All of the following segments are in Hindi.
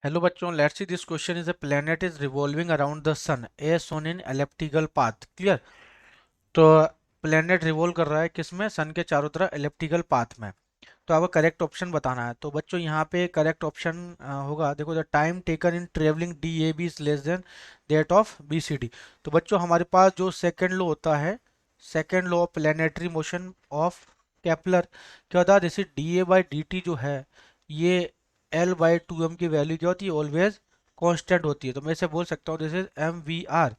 हेलो बच्चों, let's see this question is a planet is revolving around the sun as shown in elliptical path. Clear. तो प्लेनेट रिवॉल्व कर रहा है किसमें? सन के चारों तरफ एलिप्टिकल पाथ में। तो आपको करेक्ट ऑप्शन बताना है। तो बच्चों यहाँ पे करेक्ट ऑप्शन होगा, देखो, the time taken in travelling D A B is less than that of B C D. तो बच्चों हमारे पास जो सेकेंड लॉ होता है, second law of planetary motion of Kepler, क्या होता है? जैसे D A by D T जो है, ये एल बाई टू एम की वैल्यू क्या होती है? ऑलवेज कांस्टेंट होती है। तो मैं इसे बोल सकता हूँ जैसे एम वी आर,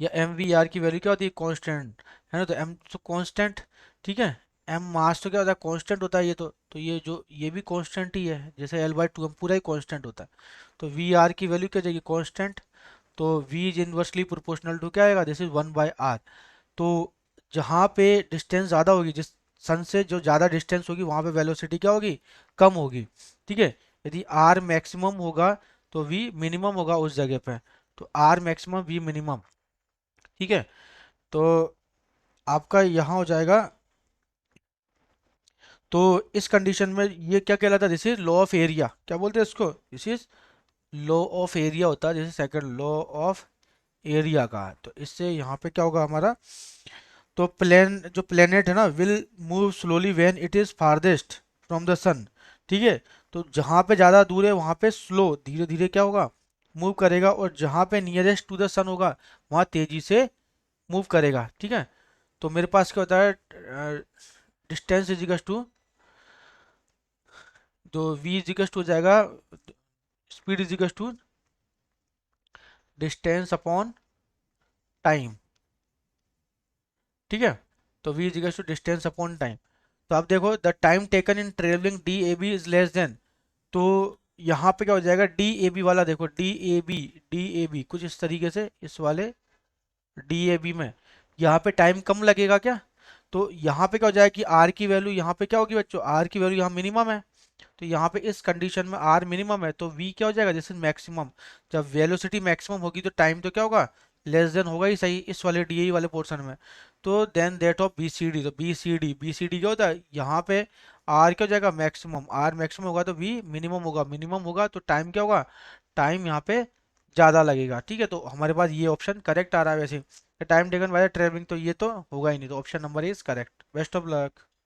या एम वी आर की वैल्यू क्या होती है? कांस्टेंट, है ना? तो एम तो कांस्टेंट, ठीक है। एम मास तो क्या होता है? कांस्टेंट होता है ये तो ये जो ये भी कांस्टेंट ही है, जैसे एल बाई टू एम पूरा ही कांस्टेंट होता है। तो वी आर की वैल्यू क्या जाएगी? कांस्टेंट। तो V is inversely proportional to क्या आएगा? This is one by R. तो जहाँ पे डिस्टेंस ज़्यादा होगी, जिस सन से जो ज़्यादा डिस्टेंस होगी, वहाँ पे वेलोसिटी क्या होगी? कम होगी। ठीक है। यदि आर मैक्सिमम होगा तो वी मिनिमम होगा उस जगह पे। तो आर मैक्सिमम वी मिनिमम। ठीक है। तो आपका यहाँ हो जाएगा। तो इस कंडीशन में ये क्या कहलाता है? This is law of area. क्या बोलते हैं इसको? This is law of area होता है, जैसे सेकंड लॉ ऑफ एरिया का है। तो इससे यहाँ पे क्या होगा हमारा? तो जो प्लेनेट है ना, will move slowly when it is farthest from the sun. ठीक है। तो जहाँ पे ज़्यादा दूर है वहाँ पे स्लो, धीरे धीरे क्या होगा? मूव करेगा। और जहाँ पे नियरेस्ट टू द सन होगा, वहाँ तेजी से मूव करेगा। ठीक है। तो मेरे पास क्या होता है? डिस्टेंस इजिकल्स टू, तो v इजिकल्स टू हो जाएगा, speed equals to distance upon time. ठीक है। तो v equals to distance upon time. तो आप देखो, the time taken in travelling D A B is less than. तो यहाँ पे क्या हो जाएगा? डी ए बी वाला देखो, डी ए बी कुछ इस तरीके से, इस वाले डी ए बी में यहाँ पे टाइम कम लगेगा क्या? तो यहाँ पे क्या हो जाएगा कि आर की वैल्यू यहाँ पे क्या होगी बच्चों? आर की वैल्यू यहाँ मिनिमम है। तो यहाँ पे इस कंडीशन में आर मिनिमम है, तो वी क्या हो जाएगा? जैसे मैक्सिमम। जब वेलोसिटी मैक्सिमम होगी तो टाइम तो क्या होगा? लेस देन होगा ही सही, इस वाले डी वाले पोर्शन में। तो then that of B C D. तो बी सी डी क्या होता है? यहाँ पे आर क्या हो जाएगा? मैक्सिमम। आर मैक्सिमम होगा तो वी मिनिमम होगा, मिनिमम होगा तो टाइम क्या होगा? टाइम यहाँ पे ज़्यादा लगेगा। ठीक है। तो हमारे पास ये ऑप्शन करेक्ट आ रहा है। वैसे टाइम टेकन बाय ट्रेवलिंग तो ये तो होगा ही नहीं, तो option number is correct. Best of luck.